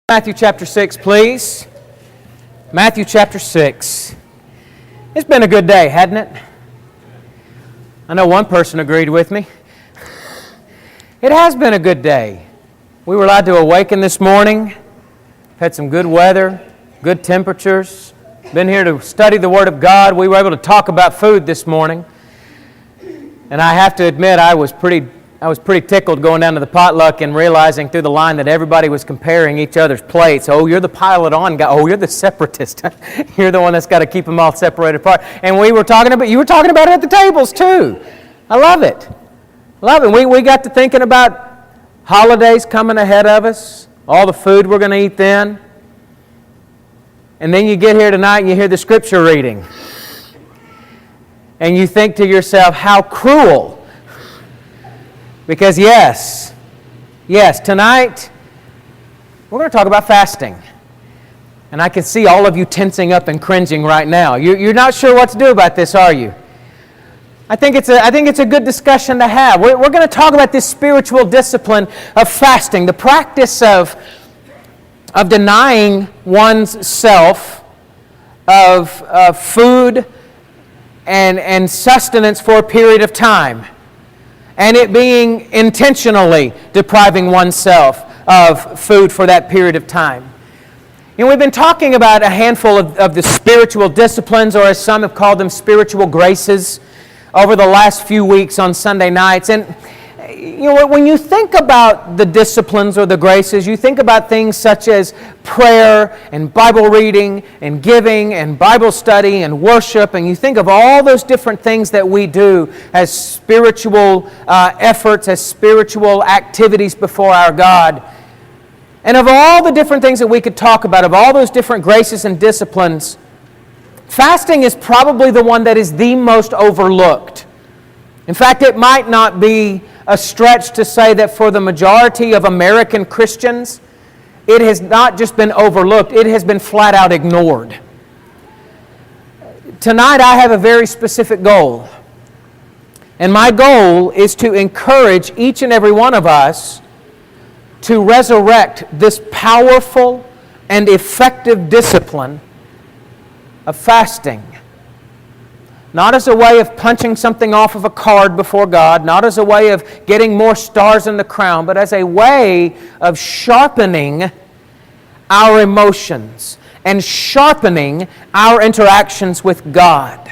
Matthew chapter 6, please. Matthew chapter 6. It's been a good day, hadn't it? I know one person agreed with me. It has been a good day. We were allowed to awaken this morning. Had some good weather, good temperatures. Been here to study the Word of God. We were able to talk about food this morning. And I have to admit, I was pretty tickled going down to the potluck and realizing through the line that everybody was comparing each other's plates. Oh, you're the pilot on guy. Oh, you're the separatist. You're the one that's got to keep them all separated apart. And you were talking about it at the tables too. I love it. Love it. We got to thinking about holidays coming ahead of us, all the food we're going to eat then. And then you get here tonight and you hear the scripture reading. And you think to yourself, how cruel. Because yes, tonight we're going to talk about fasting. And I can see all of you tensing up and cringing right now. You're not sure what to do about this, are you? I think it's a good discussion to have. We're going to talk about this spiritual discipline of fasting, the practice of denying one's self of food and sustenance for a period of time. And it being intentionally depriving oneself of food for that period of time. And we've been talking about a handful of the spiritual disciplines, or as some have called them, spiritual graces, over the last few weeks on Sunday nights. And when you think about the disciplines or the graces, you think about things such as prayer and Bible reading and giving and Bible study and worship, and you think of all those different things that we do as spiritual efforts, as spiritual activities before our God. And of all the different things that we could talk about, of all those different graces and disciplines, fasting is probably the one that is the most overlooked. In fact, it might not be a stretch to say that for the majority of American Christians, it has not just been overlooked, it has been flat out ignored. Tonight I have a very specific goal. And my goal is to encourage each and every one of us to resurrect this powerful and effective discipline of fasting. Not as a way of punching something off of a card before God, not as a way of getting more stars in the crown, but as a way of sharpening our emotions and sharpening our interactions with God.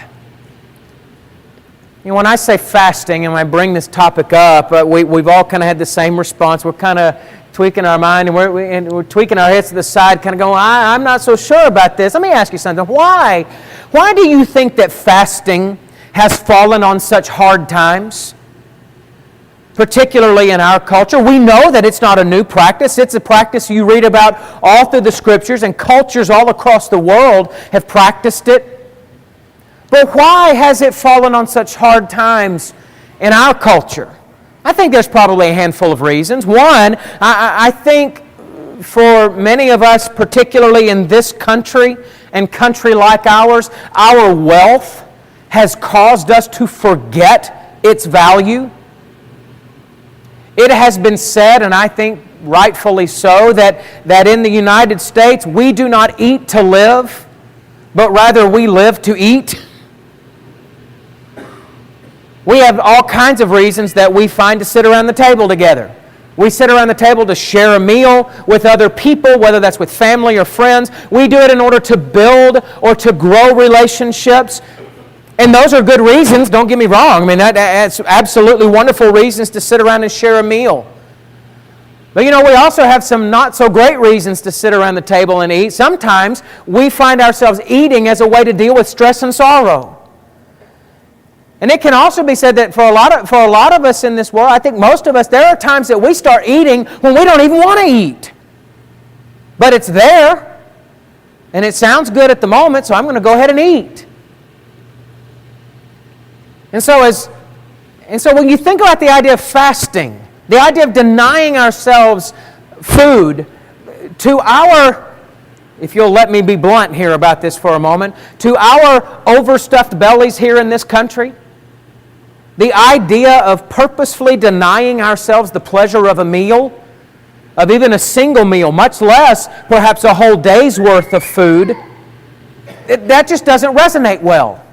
When I say fasting and I bring this topic up, we've all kind of had the same response. We're kind of tweaking our mind and we're tweaking our heads to the side, kind of going, I'm not so sure about this. Let me ask you something. Why do you think that fasting has fallen on such hard times? Particularly in our culture. We know that it's not a new practice. It's a practice you read about all through the Scriptures, and cultures all across the world have practiced it. But why has it fallen on such hard times in our culture? I think there's probably a handful of reasons. One, I think for many of us, particularly in this country and country like ours, our wealth has caused us to forget its value. It has been said, and I think rightfully so, that in the United States we do not eat to live, but rather we live to eat. We have all kinds of reasons that we find to sit around the table together. We sit around the table to share a meal with other people, whether that's with family or friends. We do it in order to build or to grow relationships. And those are good reasons, don't get me wrong. I mean, that's absolutely wonderful reasons to sit around and share a meal. But we also have some not so great reasons to sit around the table and eat. Sometimes we find ourselves eating as a way to deal with stress and sorrow. And it can also be said that for a lot of us in this world, I think most of us, there are times that we start eating when we don't even want to eat. But it's there, and it sounds good at the moment, so I'm going to go ahead and eat. And so when you think about the idea of fasting, the idea of denying ourselves food, to our, if you'll let me be blunt here about this for a moment, to our overstuffed bellies here in this country, the idea of purposefully denying ourselves the pleasure of a meal of even a single meal, much less perhaps a whole day's worth of food, that just doesn't resonate well.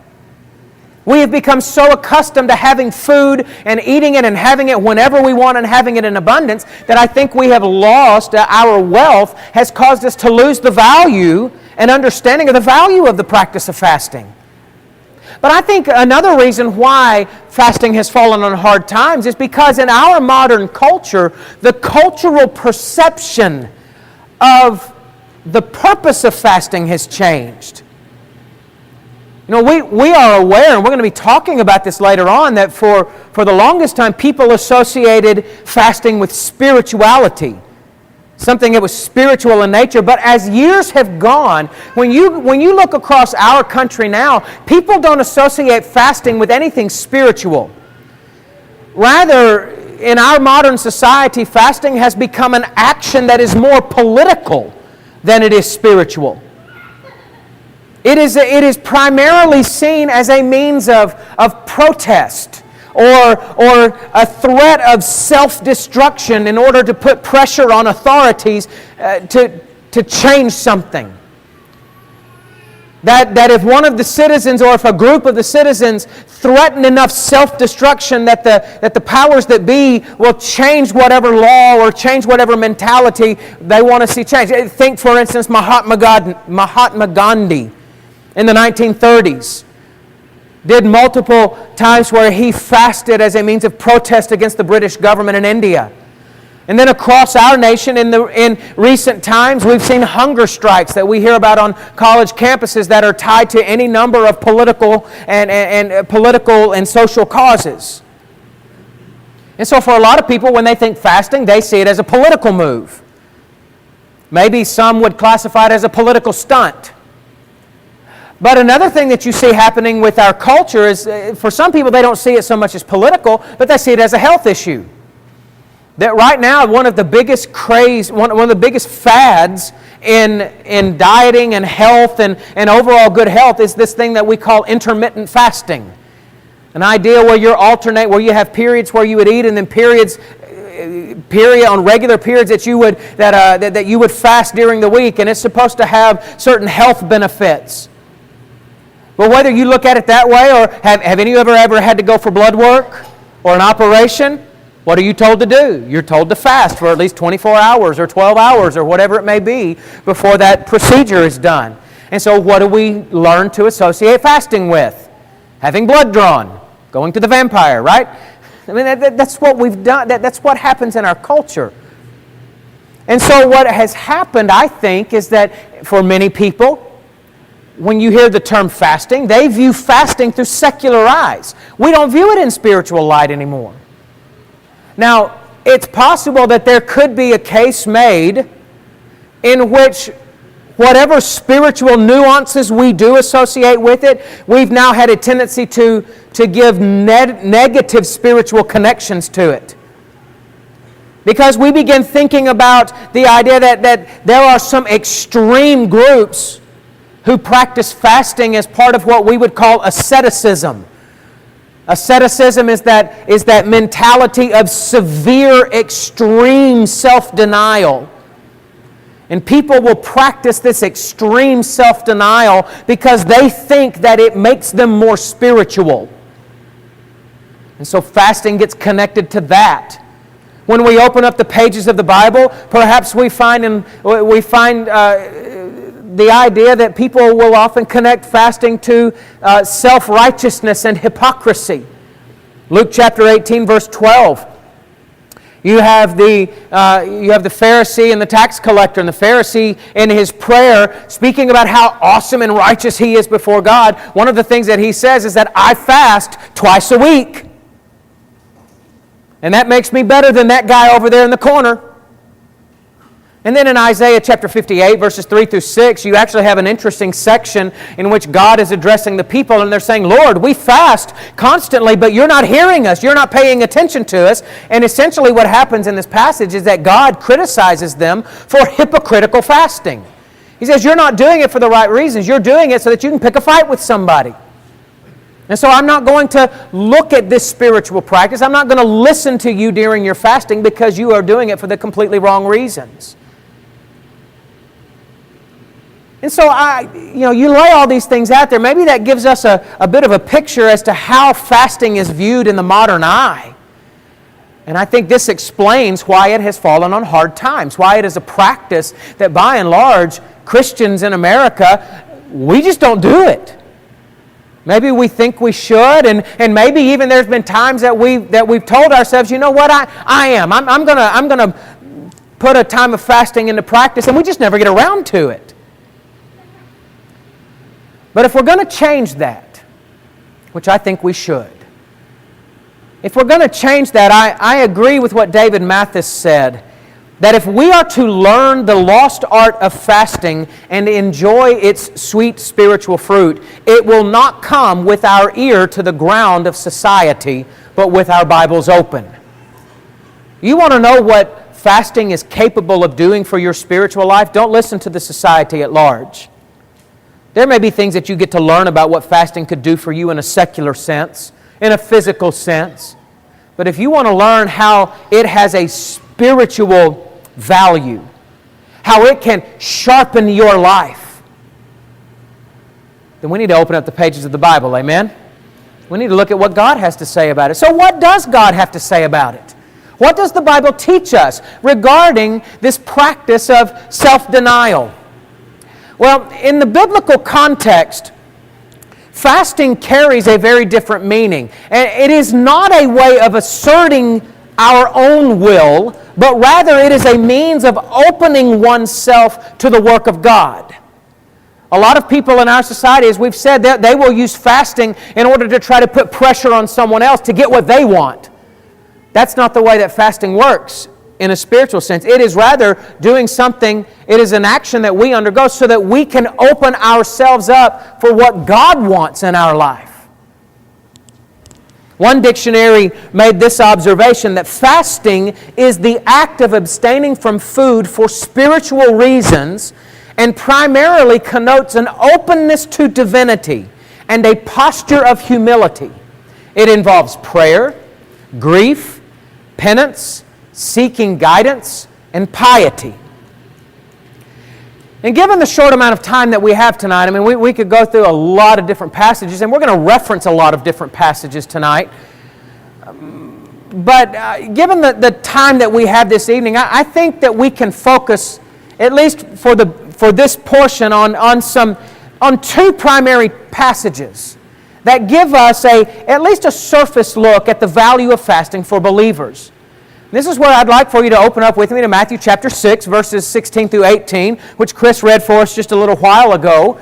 We have become so accustomed to having food and eating it and having it whenever we want and having it in abundance that I think we have lost, our wealth has caused us to lose the value and understanding of the value of the practice of fasting. But I think another reason why fasting has fallen on hard times is because in our modern culture, the cultural perception of the purpose of fasting has changed. You know, we are aware, and we're going to be talking about this later on, that for the longest time people associated fasting with spirituality, something that was spiritual in nature. But as years have gone, when you look across our country now, people don't associate fasting with anything spiritual. Rather, in our modern society, fasting has become an action that is more political than it is spiritual. It is primarily seen as a means of protest or a threat of self-destruction in order to put pressure on authorities to change something. That if one of the citizens or if a group of the citizens threaten enough self-destruction that the powers that be will change whatever law or change whatever mentality they want to see change. Think, for instance, Mahatma Gandhi in the 1930s did multiple times where he fasted as a means of protest against the British government in India. And then across our nation in recent times, we've seen hunger strikes that we hear about on college campuses that are tied to any number of political and social causes. And so for a lot of people, when they think fasting, they see it as a political move. Maybe some would classify it as a political stunt. But another thing that you see happening with our culture is, for some people, they don't see it so much as political, but they see it as a health issue. That right now, one of the biggest fads in dieting and health and overall good health is this thing that we call intermittent fasting. An idea where you have periods where you would eat and then on regular periods that you would fast during the week, and it's supposed to have certain health benefits. But whether you look at it that way, or have any of you ever had to go for blood work or an operation, what are you told to do? You're told to fast for at least 24 hours or 12 hours or whatever it may be before that procedure is done. And so what do we learn to associate fasting with? Having blood drawn, going to the vampire, right? I mean, that's what we've done. That's what happens in our culture. And so what has happened, I think, is that for many people, when you hear the term fasting, they view fasting through secular eyes. We don't view it in spiritual light anymore. Now, it's possible that there could be a case made in which whatever spiritual nuances we do associate with it, we've now had a tendency to give negative spiritual connections to it. Because we begin thinking about the idea that there are some extreme groups who practice fasting as part of what we would call asceticism. Asceticism is that mentality of severe, extreme self-denial. And people will practice this extreme self-denial because they think that it makes them more spiritual. And so fasting gets connected to that. When we open up the pages of the Bible, perhaps we find the idea that people will often connect fasting to self-righteousness and hypocrisy. Luke chapter 18, verse 12. You have the Pharisee and the tax collector, and the Pharisee in his prayer speaking about how awesome and righteous he is before God. One of the things that he says is that I fast twice a week. And that makes me better than that guy over there in the corner. And then in Isaiah chapter 58, verses 3 through 6, you actually have an interesting section in which God is addressing the people, and they're saying, Lord, we fast constantly, but you're not hearing us. You're not paying attention to us. And essentially what happens in this passage is that God criticizes them for hypocritical fasting. He says, you're not doing it for the right reasons. You're doing it so that you can pick a fight with somebody. And so I'm not going to look at this spiritual practice. I'm not going to listen to you during your fasting because you are doing it for the completely wrong reasons. And so you lay all these things out there. Maybe that gives us a bit of a picture as to how fasting is viewed in the modern eye. And I think this explains why it has fallen on hard times, why it is a practice that by and large, Christians in America, we just don't do it. Maybe we think we should, and maybe even there's been times that we've told ourselves, you know what, I'm gonna put a time of fasting into practice, and we just never get around to it. But if we're going to change that, which I think we should, if we're going to change that, I agree with what David Mathis said, that if we are to learn the lost art of fasting and enjoy its sweet spiritual fruit, it will not come with our ear to the ground of society, but with our Bibles open. You want to know what fasting is capable of doing for your spiritual life? Don't listen to the society at large. There may be things that you get to learn about what fasting could do for you in a secular sense, in a physical sense. But if you want to learn how it has a spiritual value, how it can sharpen your life, then we need to open up the pages of the Bible, amen? We need to look at what God has to say about it. So what does God have to say about it? What does the Bible teach us regarding this practice of self-denial? Well, in the biblical context, fasting carries a very different meaning. And it is not a way of asserting our own will, but rather it is a means of opening oneself to the work of God. A lot of people in our society, as we've said, they will use fasting in order to try to put pressure on someone else to get what they want. That's not the way that fasting works in a spiritual sense. It is rather doing something, it is an action that we undergo so that we can open ourselves up for what God wants in our life. One dictionary made this observation, that fasting is the act of abstaining from food for spiritual reasons and primarily connotes an openness to divinity and a posture of humility. It involves prayer, grief, penance, seeking guidance, and piety. And given the short amount of time that we have tonight, I mean, we could go through a lot of different passages, and we're going to reference a lot of different passages tonight. But given the time that we have this evening, I think that we can focus, at least for this portion, on two primary passages that give us at least a surface look at the value of fasting for believers. This is where I'd like for you to open up with me to Matthew chapter 6, verses 16 through 18, which Chris read for us just a little while ago,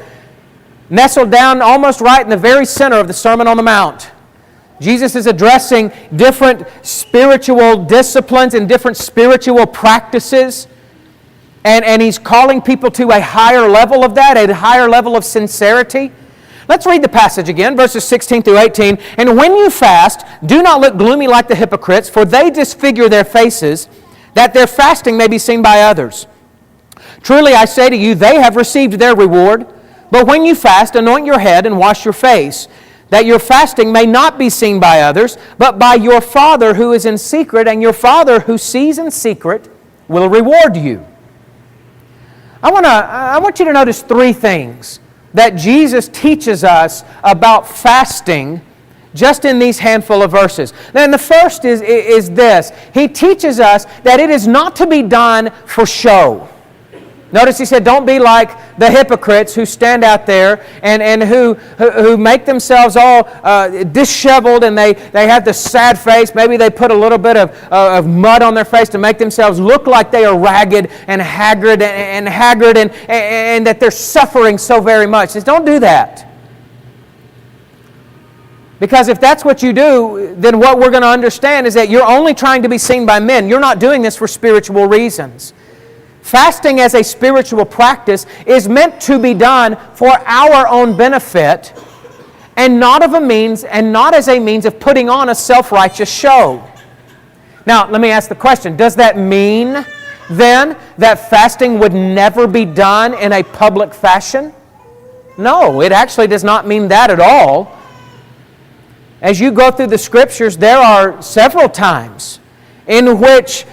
nestled down almost right in the very center of the Sermon on the Mount. Jesus is addressing different spiritual disciplines and different spiritual practices, and He's calling people to a higher level of that, a higher level of sincerity. Let's read the passage again, verses 16 through 18. And when you fast, do not look gloomy like the hypocrites, for they disfigure their faces, that their fasting may be seen by others. Truly I say to you, they have received their reward. But when you fast, anoint your head and wash your face, that your fasting may not be seen by others, but by your Father who is in secret, and your Father who sees in secret will reward you. I want you to notice three things that Jesus teaches us about fasting just in these handful of verses. Then the first is this. He teaches us that it is not to be done for show. Notice he said, don't be like the hypocrites who stand out there and who make themselves all disheveled, and they have this sad face. Maybe they put a little bit of mud on their face to make themselves look like they are ragged and haggard and that they're suffering so very much. He says, don't do that. Because if that's what you do, then what we're going to understand is that you're only trying to be seen by men. You're not doing this for spiritual reasons. Fasting as a spiritual practice is meant to be done for our own benefit and not as a means of putting on a self-righteous show. Now, let me ask the question, does that mean then that fasting would never be done in a public fashion? No, it actually does not mean that at all. as you go through the Scriptures, there are several times in which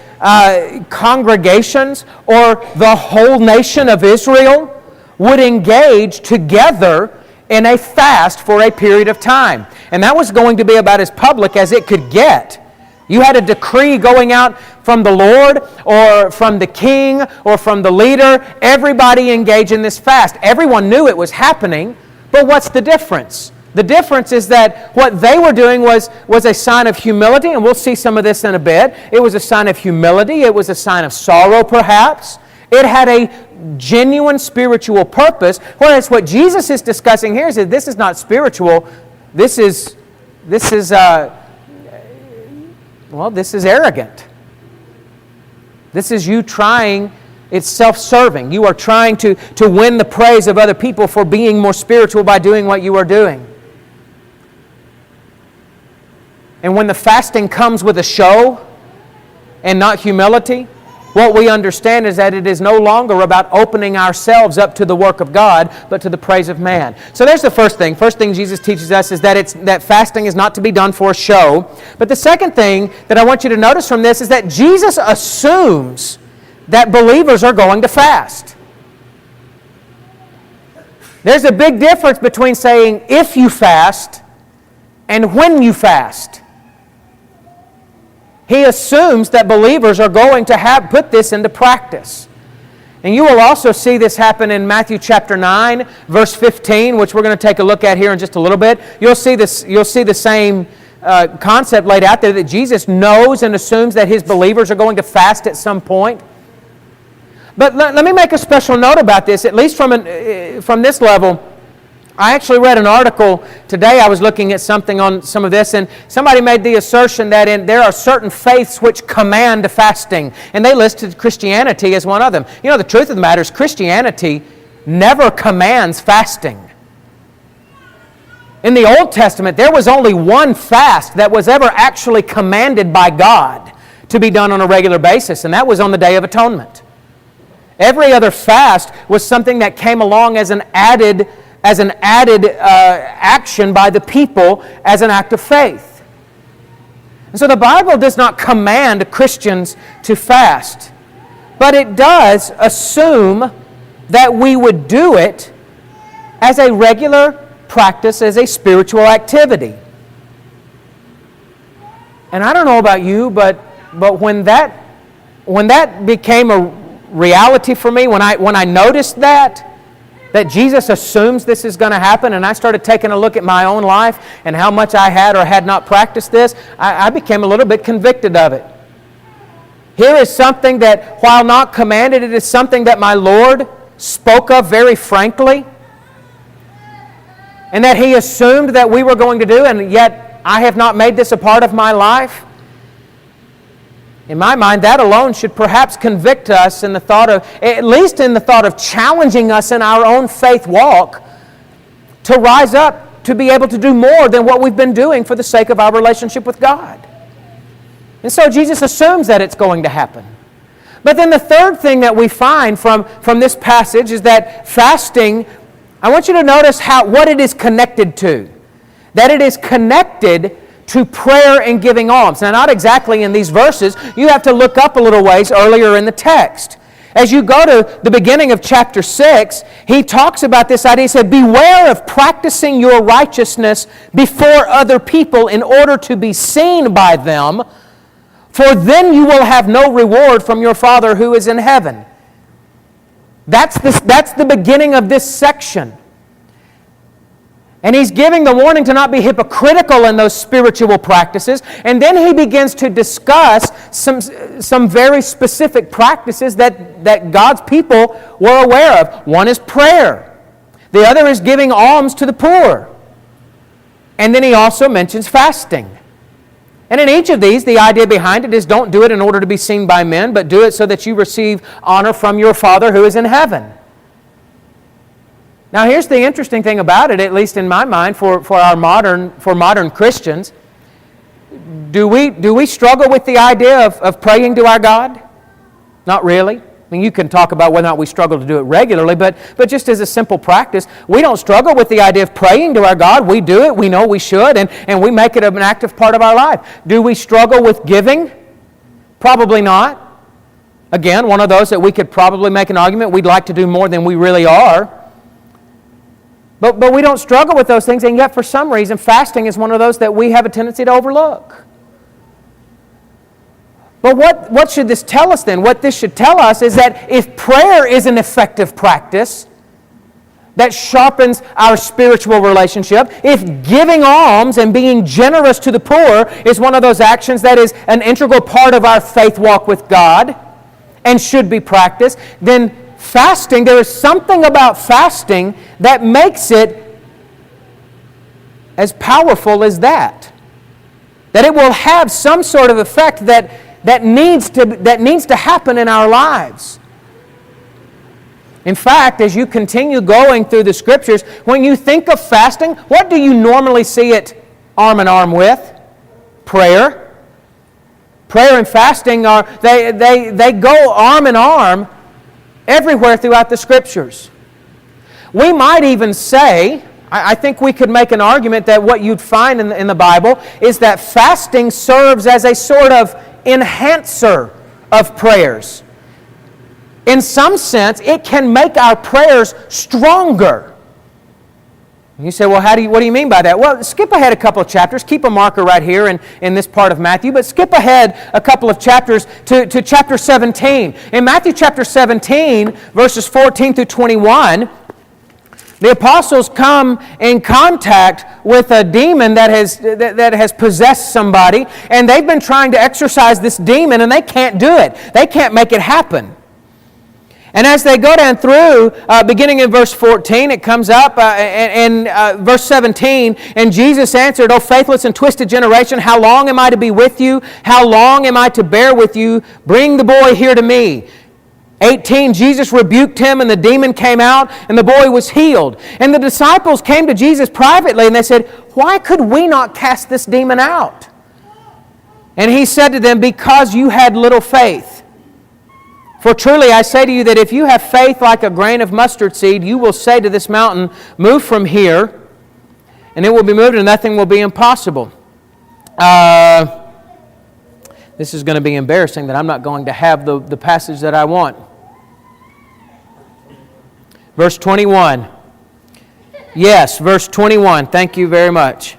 congregations or the whole nation of Israel would engage together in a fast for a period of time. And that was going to be about as public as it could get. You had a decree going out from the Lord or from the king or from the leader. Everybody engaged in this fast. Everyone knew it was happening, but what's the difference? The difference is that what they were doing was a sign of humility, and we'll see some of this in a bit. It was a sign of humility. It was a sign of sorrow, perhaps. It had a genuine spiritual purpose, whereas what Jesus is discussing here is that this is not spiritual. This is arrogant. This is you trying, it's self-serving. You are trying to win the praise of other people for being more spiritual by doing what you are doing. And when the fasting comes with a show and not humility, what we understand is that it is no longer about opening ourselves up to the work of God, but to the praise of man. So there's the first thing. First thing Jesus teaches us is that fasting is not to be done for a show. But the second thing that I want you to notice from this is that Jesus assumes that believers are going to fast. There's a big difference between saying if you fast and when you fast. He assumes that believers are going to put this into practice. And you will also see this happen in Matthew chapter 9, verse 15, which we're going to take a look at here in just a little bit. You'll see the same concept laid out there, that Jesus knows and assumes that His believers are going to fast at some point. But let me make a special note about this, at least from this level. I actually read an article today. I was looking at something on some of this, and somebody made the assertion that there are certain faiths which command fasting, and they listed Christianity as one of them. You know, the truth of the matter is Christianity never commands fasting. In the Old Testament, there was only one fast that was ever actually commanded by God to be done on a regular basis, and that was on the Day of Atonement. Every other fast was something that came along as an added action by the people as an act of faith. And so the Bible does not command Christians to fast, but it does assume that we would do it as a regular practice, as a spiritual activity. And I don't know about you, but when that became a reality for me, when I noticed that Jesus assumes this is going to happen, and I started taking a look at my own life and how much I had or had not practiced this, I became a little bit convicted of it. Here is something that, while not commanded, it is something that my Lord spoke of very frankly, and that He assumed that we were going to do, and yet I have not made this a part of my life. In my mind, that alone should perhaps convict us in the thought of, at least in the thought of challenging us in our own faith walk to rise up to be able to do more than what we've been doing for the sake of our relationship with God. And so Jesus assumes that it's going to happen. But then the third thing that we find from this passage is that fasting, I want you to notice what it is connected to. That it is connected to prayer and giving alms. Now, not exactly in these verses. You have to look up a little ways earlier in the text. As you go to the beginning of chapter 6, he talks about this idea. He said, "Beware of practicing your righteousness before other people in order to be seen by them, for then you will have no reward from your Father who is in heaven." That's the beginning of this section. And he's giving the warning to not be hypocritical in those spiritual practices. And then he begins to discuss some very specific practices that God's people were aware of. One is prayer. The other is giving alms to the poor. And then he also mentions fasting. And in each of these, the idea behind it is don't do it in order to be seen by men, but do it so that you receive honor from your Father who is in heaven. Now, here's the interesting thing about it, at least in my mind, for modern Christians. Do we struggle with the idea of praying to our God? Not really. mean, you can talk about whether or not we struggle to do it regularly, but just as a simple practice, we don't struggle with the idea of praying to our God. We do it. We know we should, and we make it an active part of our life. Do we struggle with giving? Probably not. Again, one of those that we could probably make an argument we'd like to do more than we really are. But we don't struggle with those things, and yet for some reason, fasting is one of those that we have a tendency to overlook. But what should this tell us then? What this should tell us is that if prayer is an effective practice that sharpens our spiritual relationship, if giving alms and being generous to the poor is one of those actions that is an integral part of our faith walk with God and should be practiced, then fasting, there is something about fasting that makes it as powerful as that. That it will have some sort of effect that needs to happen in our lives. In fact, as you continue going through the Scriptures, when you think of fasting, what do you normally see it arm in arm with? Prayer. Prayer and fasting they go arm in arm everywhere throughout the Scriptures. We might even say, I think we could make an argument that what you'd find in the Bible is that fasting serves as a sort of enhancer of prayers. In some sense, it can make our prayers stronger. And you say, well, what do you mean by that? Well, skip ahead a couple of chapters. Keep a marker right here in this part of Matthew, but skip ahead a couple of chapters to chapter 17. In Matthew chapter 17, verses 14 through 21, the apostles come in contact with a demon that has possessed somebody, and they've been trying to exorcise this demon, and they can't do it. They can't make it happen. And as they go down through, beginning in verse 14, it comes up in verse 17, and Jesus answered, O faithless and twisted generation, how long am I to be with you? How long am I to bear with you? Bring the boy here to me. 18, Jesus rebuked him, and the demon came out, and the boy was healed. And the disciples came to Jesus privately, and they said, why could we not cast this demon out? And he said to them, because you had little faith. For truly I say to you that if you have faith like a grain of mustard seed, you will say to this mountain, move from here, and it will be moved, and nothing will be impossible. This is going to be embarrassing that I'm not going to have the passage that I want. Verse 21. Yes, verse 21. Thank you very much.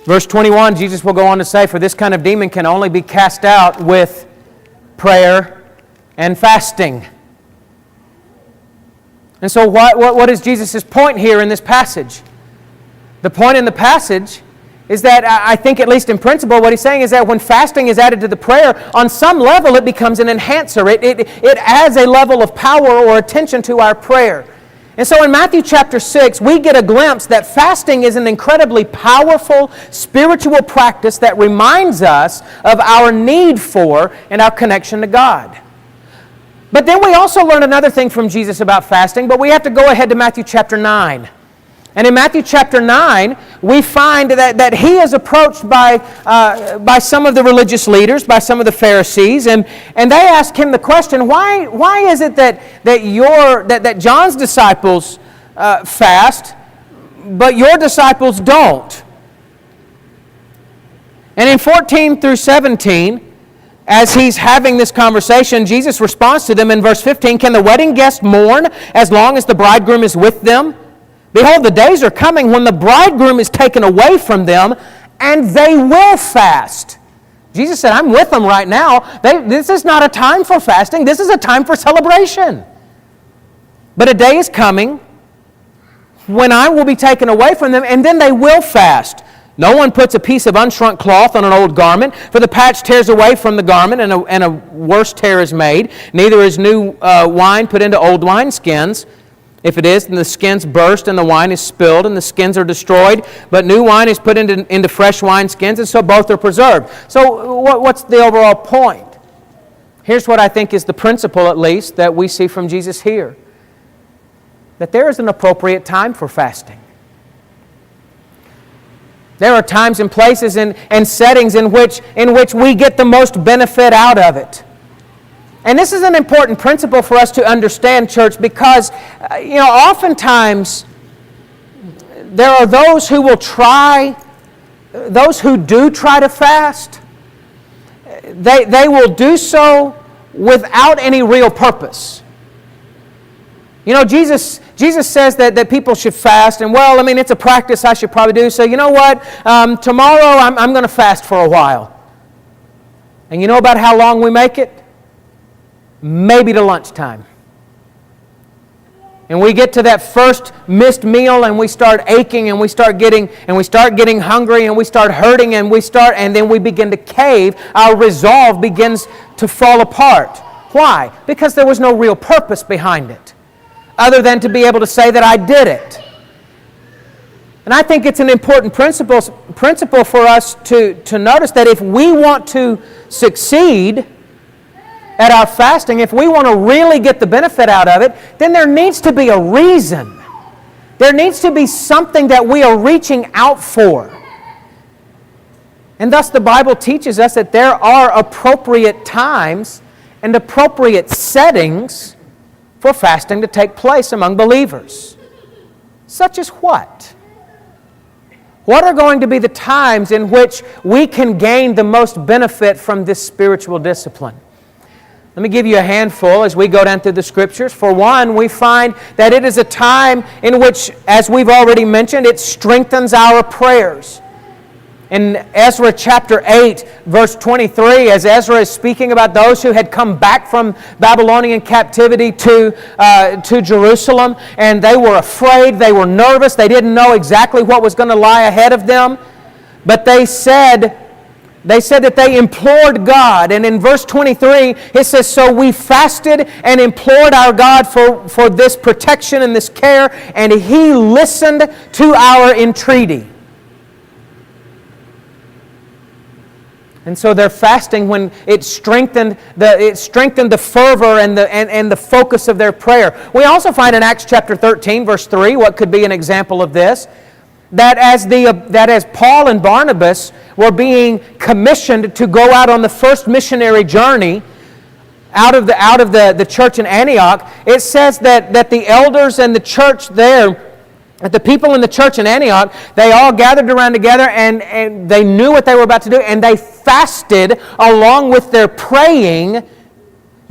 Verse 21, Jesus will go on to say, for this kind of demon can only be cast out with prayer and fasting. And so what is Jesus' point here in this passage? The point in the passage is that I think, at least in principle, what he's saying is that when fasting is added to the prayer, on some level it becomes an enhancer. It adds a level of power or attention to our prayer. And so in Matthew chapter 6, we get a glimpse that fasting is an incredibly powerful spiritual practice that reminds us of our need for and our connection to God. But then we also learn another thing from Jesus about fasting, but we have to go ahead to Matthew chapter 9. And in Matthew chapter 9, we find that he is approached by some of the religious leaders, by some of the Pharisees, and they ask him the question, why is it that John's disciples fast, but your disciples don't? And in 14 through 17, as he's having this conversation, Jesus responds to them in verse 15, can the wedding guests mourn as long as the bridegroom is with them? Behold, the days are coming when the bridegroom is taken away from them, and they will fast. Jesus said, I'm with them right now. This is not a time for fasting. This is a time for celebration. But a day is coming when I will be taken away from them, and then they will fast. No one puts a piece of unshrunk cloth on an old garment, for the patch tears away from the garment, and a worse tear is made. Neither is new wine put into old wineskins. If it is, then the skins burst and the wine is spilled and the skins are destroyed. But new wine is put into fresh wineskins, and so both are preserved. So what's the overall point? Here's what I think is the principle, at least, that we see from Jesus here. That there is an appropriate time for fasting. There are times and places and settings in which we get the most benefit out of it. And this is an important principle for us to understand, church, because, oftentimes there are those who do try to fast. They will do so without any real purpose. Jesus says that people should fast, and it's a practice I should probably do. So you know what? Tomorrow I'm going to fast for a while. And you know about how long we make it? Maybe to lunchtime. And we get to that first missed meal, and we start aching, and we start getting hungry, and we start hurting, and then we begin to cave. Our resolve begins to fall apart. Why? Because there was no real purpose behind it, other than to be able to say that I did it. And I think it's an important principle for us to notice that if we want to succeed at our fasting, if we want to really get the benefit out of it, then there needs to be a reason. There needs to be something that we are reaching out for. And thus the Bible teaches us that there are appropriate times and appropriate settings for fasting to take place among believers. Such as what? What are going to be the times in which we can gain the most benefit from this spiritual discipline? Let me give you a handful as we go down through the Scriptures. For one, we find that it is a time in which, as we've already mentioned, it strengthens our prayers. In Ezra chapter 8, verse 23, as Ezra is speaking about those who had come back from Babylonian captivity to Jerusalem, and they were afraid, they were nervous, they didn't know exactly what was going to lie ahead of them, but they said that they implored God. And in verse 23, it says, "So we fasted and implored our God for this protection and this care, and He listened to our entreaty." And so their fasting, when it strengthened the fervor and the focus of their prayer. We also find in Acts chapter 13, verse 3, what could be an example of this, that as Paul and Barnabas were being commissioned to go out on the first missionary journey out of the church in Antioch, it says that the elders and the church there, that the people in the church in Antioch, they all gathered around together and they knew what they were about to do, and they fasted along with their praying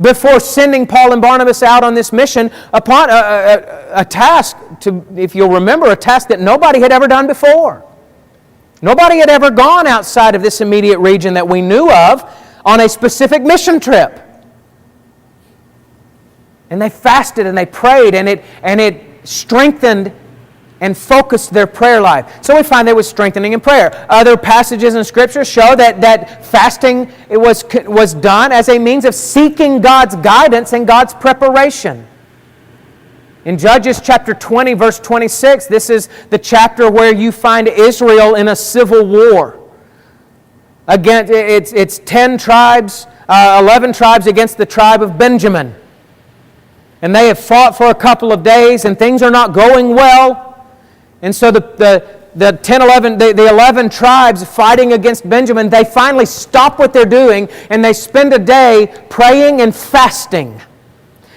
before sending Paul and Barnabas out on this mission upon a task, if you'll remember, a task that nobody had ever done before. Nobody had ever gone outside of this immediate region that we knew of on a specific mission trip. And they fasted and they prayed, and it strengthened and focused their prayer life. So we find there was strengthening in prayer. Other passages in Scripture show that fasting was done as a means of seeking God's guidance and God's preparation. In Judges chapter 20, verse 26, this is the chapter where you find Israel in a civil war. Again, it's 10 tribes, 11 tribes against the tribe of Benjamin. And they have fought for a couple of days, and things are not going well. And so the 11 tribes fighting against Benjamin, they finally stop what they're doing, and they spend a day praying and fasting.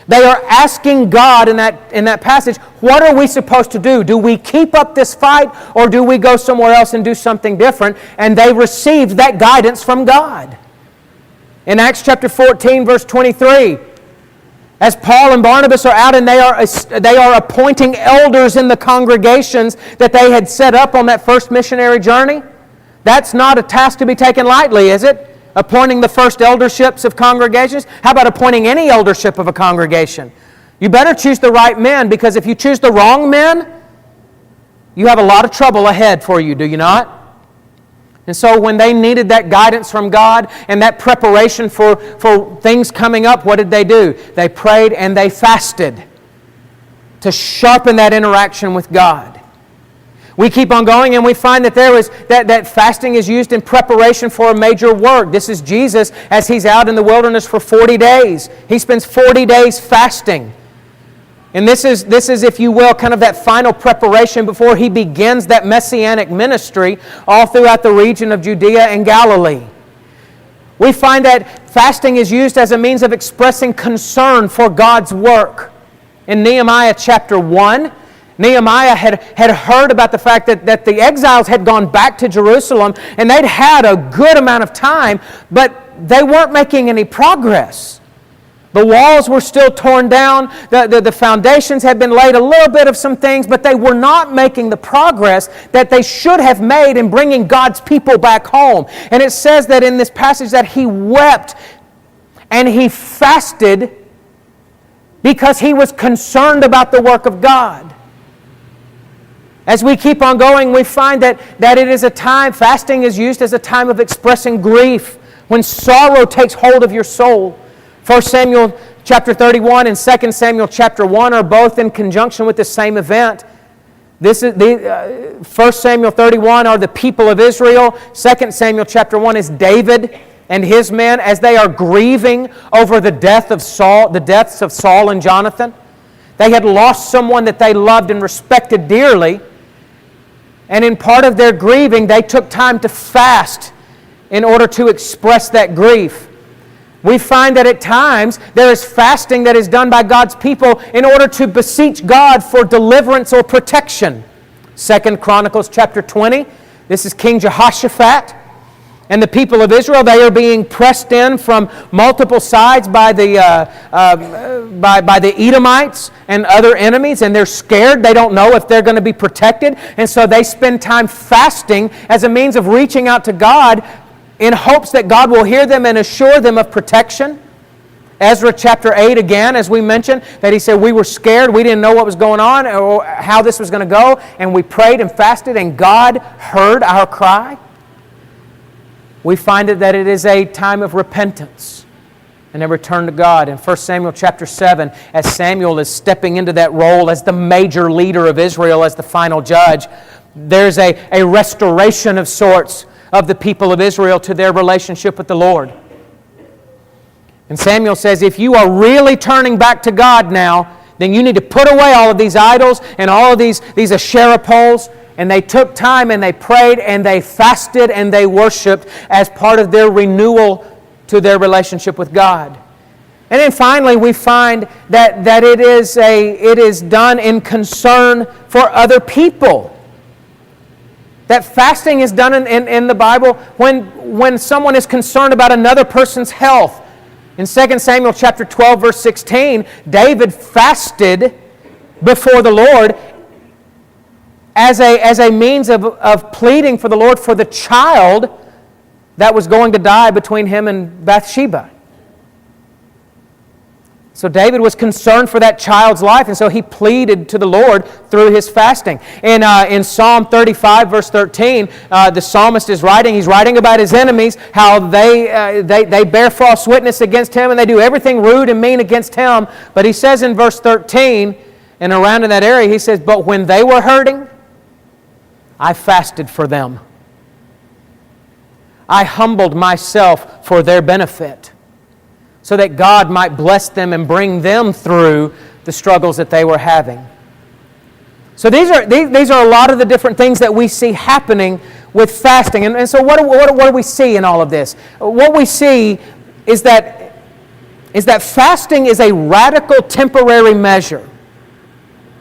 They are asking God in that passage, what are we supposed to do? Do we keep up this fight, or do we go somewhere else and do something different? And they received that guidance from God. In Acts chapter 14, verse 23, as Paul and Barnabas are out and they are appointing elders in the congregations that they had set up on that first missionary journey, that's not a task to be taken lightly, is it? Appointing the first elderships of congregations? How about appointing any eldership of a congregation? You better choose the right men, because if you choose the wrong men, you have a lot of trouble ahead for you, do you not? And so when they needed that guidance from God and that preparation for things coming up, what did they do? They prayed and they fasted to sharpen that interaction with God. We keep on going, and we find that that fasting is used in preparation for a major work. This is Jesus as He's out in the wilderness for 40 days. He spends 40 days fasting. And this is, if you will, kind of that final preparation before He begins that messianic ministry all throughout the region of Judea and Galilee. We find that fasting is used as a means of expressing concern for God's work. In Nehemiah chapter 1, Nehemiah had heard about the fact that the exiles had gone back to Jerusalem, and they'd had a good amount of time, but they weren't making any progress. The walls were still torn down, the foundations had been laid, a little bit of some things, but they were not making the progress that they should have made in bringing God's people back home. And it says that in this passage that he wept and he fasted because he was concerned about the work of God. As we keep on going, we find that it is a time, fasting is used as a time of expressing grief, when sorrow takes hold of your soul. 1 Samuel chapter 31 and 2 Samuel chapter 1 are both in conjunction with the same event. 1 Samuel 31 are the people of Israel. 2 Samuel chapter 1 is David and his men as they are grieving over the deaths of Saul and Jonathan. They had lost someone that they loved and respected dearly. And in part of their grieving, they took time to fast in order to express that grief. We find that at times there is fasting that is done by God's people in order to beseech God for deliverance or protection. 2 Chronicles chapter 20, this is King Jehoshaphat. And the people of Israel, they are being pressed in from multiple sides by the Edomites and other enemies, and they're scared. They don't know if they're going to be protected. And so they spend time fasting as a means of reaching out to God in hopes that God will hear them and assure them of protection. Ezra chapter 8 again, as we mentioned, that he said we were scared, we didn't know what was going on or how this was going to go, and we prayed and fasted and God heard our cry. We find that it is a time of repentance and a return to God. In 1 Samuel chapter 7, as Samuel is stepping into that role as the major leader of Israel, as the final judge, there's a restoration of sorts of the people of Israel to their relationship with the Lord. And Samuel says, if you are really turning back to God now, then you need to put away all of these idols and all of these Asherah poles. And they took time and they prayed and they fasted and they worshiped as part of their renewal to their relationship with God. And then finally we find that it is done in concern for other people. That fasting is done in the Bible when someone is concerned about another person's health. In 2 Samuel chapter 12, verse 16, David fasted before the Lord as a means of pleading for the Lord for the child that was going to die between him and Bathsheba. So David was concerned for that child's life, and so he pleaded to the Lord through his fasting. In Psalm 35, verse 13, the psalmist is writing. He's writing about his enemies, how they bear false witness against him, and they do everything rude and mean against him. But he says in verse 13, and around in that area, he says, but when they were hurting, I fasted for them. I humbled myself for their benefit, so that God might bless them and bring them through the struggles that they were having. So these are a lot of the different things that we see happening with fasting. And so what do we see in all of this? What we see is that fasting is a radical temporary measure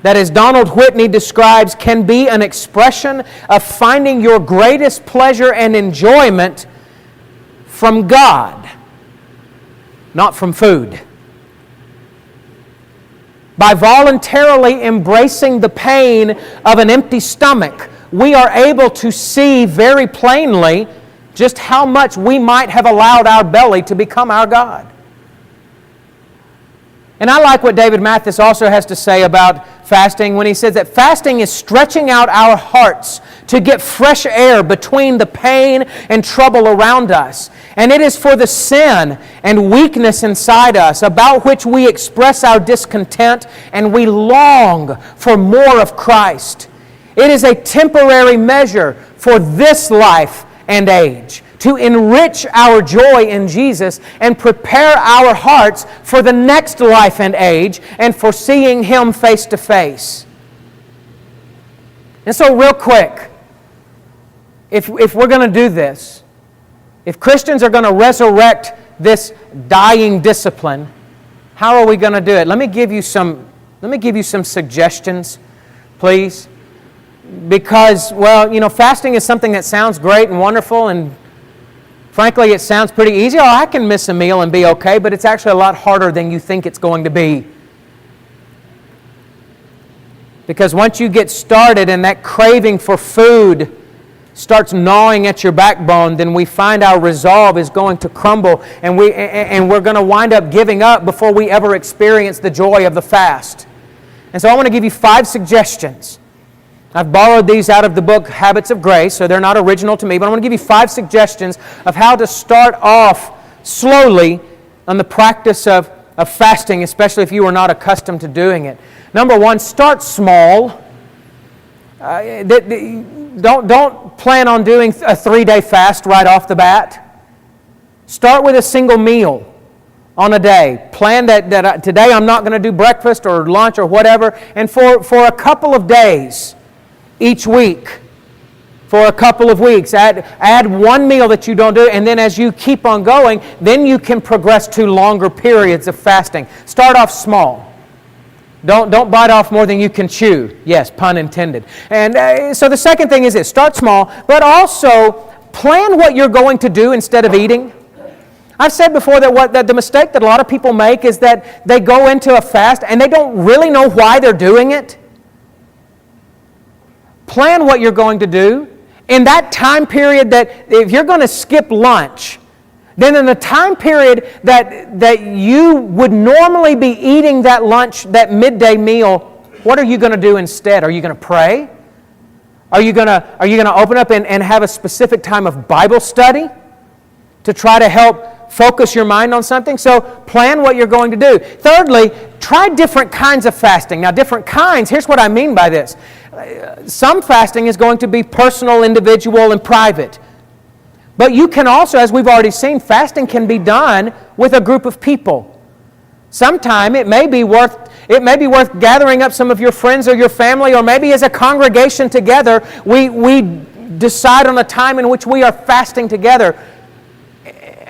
that, as Donald Whitney describes, can be an expression of finding your greatest pleasure and enjoyment from God, not from food. By voluntarily embracing the pain of an empty stomach, we are able to see very plainly just how much we might have allowed our belly to become our God. And I like what David Mathis also has to say about fasting when he says that fasting is stretching out our hearts to get fresh air between the pain and trouble around us. And it is for the sin and weakness inside us about which we express our discontent and we long for more of Christ. It is a temporary measure for this life and age. to enrich our joy in Jesus and prepare our hearts for the next life and age and for seeing Him face to face. And so real quick, if we're going to do this, if Christians are going to resurrect this dying discipline, how are we going to do it? Let me give you some suggestions, please. Because, fasting is something that sounds great and wonderful, and frankly, it sounds pretty easy. Oh, I can miss a meal and be okay, but it's actually a lot harder than you think it's going to be. Because once you get started and that craving for food starts gnawing at your backbone, then we find our resolve is going to crumble, and we're going to wind up giving up before we ever experience the joy of the fast. And so I want to give you 5 suggestions. I've borrowed these out of the book Habits of Grace, so they're not original to me, but I want to give you 5 suggestions of how to start off slowly on the practice of fasting, especially if you are not accustomed to doing it. Number 1, start small. Don't plan on doing a 3-day fast right off the bat. Start with a single meal on a day. Plan that today I'm not going to do breakfast or lunch or whatever, and for a couple of days each week, for a couple of weeks, add one meal that you don't do, and then as you keep on going, then you can progress to longer periods of fasting. Start off small. Don't bite off more than you can chew. Yes, pun intended. And so the second thing is this: start small, but also plan what you're going to do instead of eating. I've said before that the mistake that a lot of people make is that they go into a fast and they don't really know why they're doing it. Plan what you're going to do. In that time period that if you're going to skip lunch, then in the time period that you would normally be eating that lunch, that midday meal, what are you going to do instead? Are you going to pray? Are you going to open up and have a specific time of Bible study to try to help focus your mind on something? So plan what you're going to do. Thirdly, try different kinds of fasting. Now, different kinds, here's what I mean by this. Some fasting is going to be personal, individual, and private. But you can also, as we've already seen, fasting can be done with a group of people. Sometime it may be worth gathering up some of your friends or your family, or maybe as a congregation together, we decide on a time in which we are fasting together.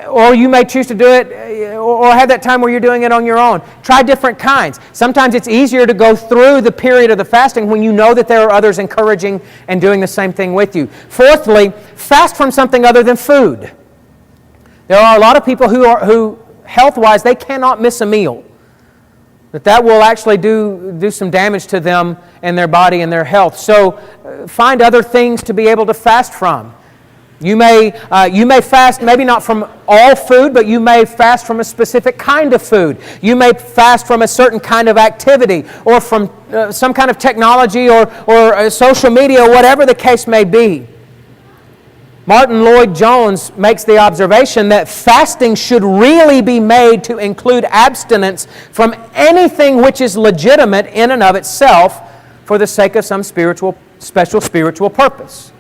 Or you may choose to do it, or have that time where you're doing it on your own. Try different kinds. Sometimes it's easier to go through the period of the fasting when you know that there are others encouraging and doing the same thing with you. Fourthly, fast from something other than food. There are a lot of people who health-wise, they cannot miss a meal. That will actually do some damage to them and their body and their health. So find other things to be able to fast from. You may fast, maybe not from all food, but you may fast from a specific kind of food. You may fast from a certain kind of activity, or from some kind of technology or social media, or whatever the case may be. Martin Lloyd-Jones makes the observation that fasting should really be made to include abstinence from anything which is legitimate in and of itself for the sake of some special spiritual purpose.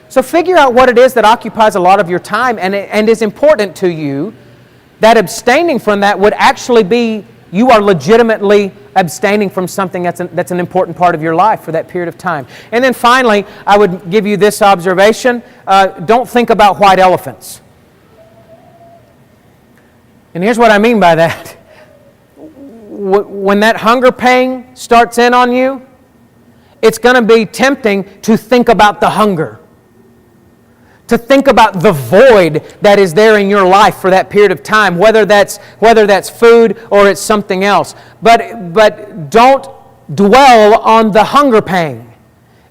So figure out what it is that occupies a lot of your time and is important to you, that abstaining from that would actually be, you are legitimately abstaining from something that's an important part of your life for that period of time. And then finally, I would give you this observation: don't think about white elephants. And here's what I mean by that. When that hunger pang starts in on you, it's going to be tempting to think about the hunger, to think about the void that is there in your life for that period of time, whether that's food or it's something else. But don't dwell on the hunger pang.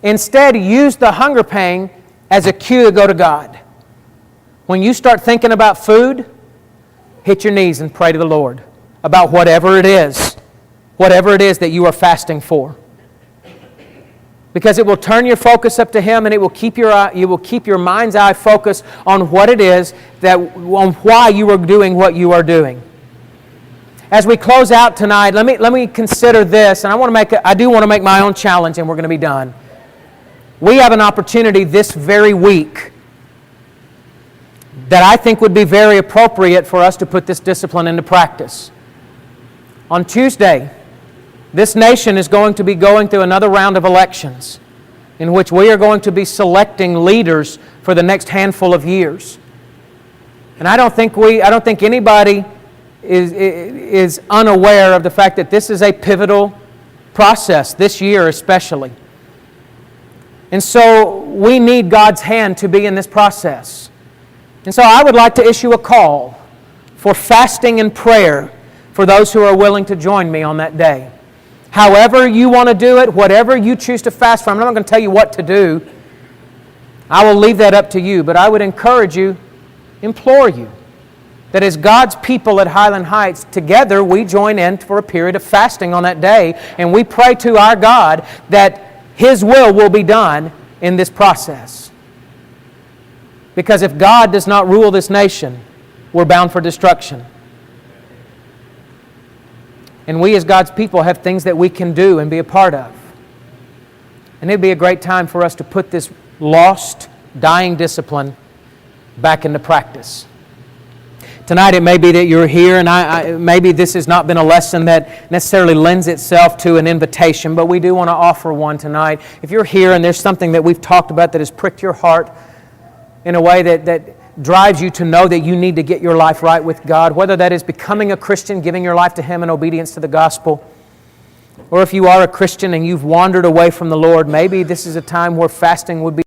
Instead, use the hunger pang as a cue to go to God. When you start thinking about food, hit your knees and pray to the Lord about whatever it is that you are fasting for. Because it will turn your focus up to Him, and you will keep your mind's eye focused on what it is, on why you are doing what you are doing. As we close out tonight, let me consider this, and I do want to make my own challenge, and we're going to be done. We have an opportunity this very week, that I think would be very appropriate for us to put this discipline into practice. On Tuesday, this nation is going to be going through another round of elections in which we are going to be selecting leaders for the next handful of years. And I don't think anybody is unaware of the fact that this is a pivotal process, this year especially. And so we need God's hand to be in this process. And so I would like to issue a call for fasting and prayer for those who are willing to join me on that day. However you want to do it, whatever you choose to fast from, I'm not going to tell you what to do. I will leave that up to you, but I would encourage you, implore you, that as God's people at Highland Heights, together we join in for a period of fasting on that day, and we pray to our God that His will be done in this process. Because if God does not rule this nation, we're bound for destruction. And we as God's people have things that we can do and be a part of. And it would be a great time for us to put this lost, dying discipline back into practice. Tonight it may be that you're here, and maybe this has not been a lesson that necessarily lends itself to an invitation, but we do want to offer one tonight. If you're here and there's something that we've talked about that has pricked your heart in a way that drives you to know that you need to get your life right with God, whether that is becoming a Christian, giving your life to Him in obedience to the gospel, or if you are a Christian and you've wandered away from the Lord, maybe this is a time where fasting would be